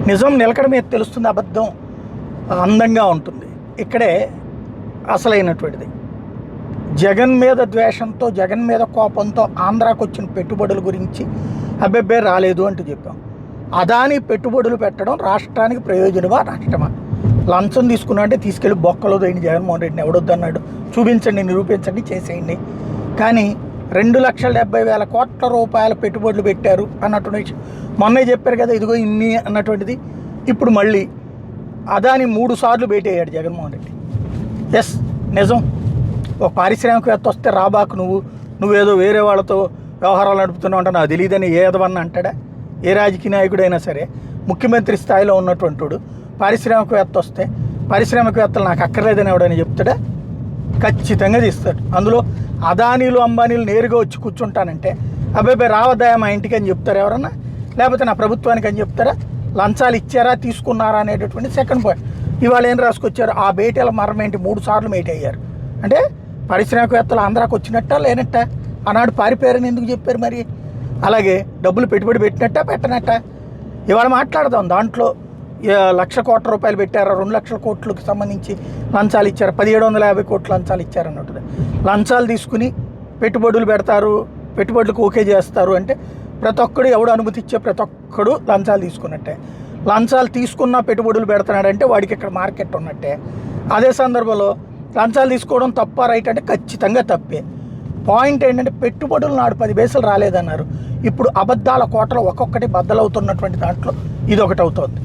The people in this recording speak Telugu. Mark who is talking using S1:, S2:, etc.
S1: నిజం నిలకడ మీద తెలుస్తుంది, అబద్ధం అందంగా ఉంటుంది. ఇక్కడే అసలైనటువంటిది. జగన్ మీద ద్వేషంతో, జగన్ మీద కోపంతో ఆంధ్రాకు వచ్చిన పెట్టుబడుల గురించి అబ్బెబ్బే రాలేదు అంటూ చెప్పాం. అదాని పెట్టుబడులు పెట్టడం రాష్ట్రానికి ప్రయోజనమా నష్టమా? లంచం తీసుకున్నా అంటే తీసుకెళ్ళి బొక్కలో దోయిన జగన్మోహన్ రెడ్డిని ఎవడొద్దన్నాడు? చూపించండి, నిరూపించండి, చేసేయండి. కానీ 2,70,000 కోట్ల రూపాయల పెట్టుబడులు పెట్టారు అన్నటువంటి విషయం మొన్నే చెప్పారు కదా, ఇదిగో ఇన్ని అన్నటువంటిది. ఇప్పుడు మళ్ళీ అదాని 3 సార్లు భేటీ అయ్యాడు జగన్మోహన్ రెడ్డి. ఎస్, నిజం. ఒక పారిశ్రామికవేత్త వస్తే రాబాకు, నువ్వేదో వేరే వాళ్ళతో వ్యవహారాలు నడుపుతున్నావు అంటే నాకు తెలియదని ఏదవన్నా అంటాడా? ఏ రాజకీయ నాయకుడైనా సరే, ముఖ్యమంత్రి స్థాయిలో ఉన్నటువంటి వాడు పారిశ్రామికవేత్త వస్తే పారిశ్రామికవేత్తలు నాకు అక్కర్లేదని ఎవడని చెప్తాడా? ఖచ్చితంగా తీస్తాడు. అందులో అదానీలు అంబానీలు నేరుగా వచ్చి కూర్చుంటానంటే అబ్బాయి రావద్దాయా మా ఇంటికి అని చెప్తారా ఎవరన్నా? లేకపోతే నా ప్రభుత్వానికి అని చెప్తారా? లంచాలు ఇచ్చారా, తీసుకున్నారా అనేటటువంటి సెకండ్ పాయింట్. ఇవాళ ఏం రాసుకొచ్చారు? ఆ భేటీల మరణం ఏంటి? 3 సార్లు భేటీ అయ్యారు అంటే పారిశ్రామికవేత్తలు ఆంధ్రాకి వచ్చినట్టా లేనట్టా? ఆనాడు పారిపోయారని ఎందుకు చెప్పారు మరి? అలాగే డబ్బులు పెట్టుబడి పెట్టినట్టా పెట్టనట్టా? ఇవాళ మాట్లాడదాం. దాంట్లో 1,00,000 కోట్ల రూపాయలు పెట్టారా, 2,00,000 కోట్లకు సంబంధించి లంచాలు ఇచ్చారు, 1,750 కోట్లు లంచాలు ఇచ్చారన్నట్టు. లంచాలు తీసుకుని పెట్టుబడులు పెడతారు, పెట్టుబడులకు ఓకే చేస్తారు అంటే ప్రతి ఒక్కడు, ఎవడు అనుమతి ఇచ్చే ప్రతి ఒక్కడు లంచాలు తీసుకున్నట్టే. లంచాలు తీసుకున్న పెట్టుబడులు పెడుతున్నాడంటే వాడికి ఇక్కడ మార్కెట్ ఉన్నట్టే. అదే సందర్భంలో లంచాలు తీసుకోవడం తప్ప రైట్ అంటే ఖచ్చితంగా తప్పే. పాయింట్ ఏంటంటే పెట్టుబడులు నాడు 10 పైసలు రాలేదన్నారు. ఇప్పుడు అబద్ధాల కోటలు ఒక్కొక్కటి బద్దలవుతున్నటువంటి దాంట్లో ఇది ఒకటి అవుతుంది.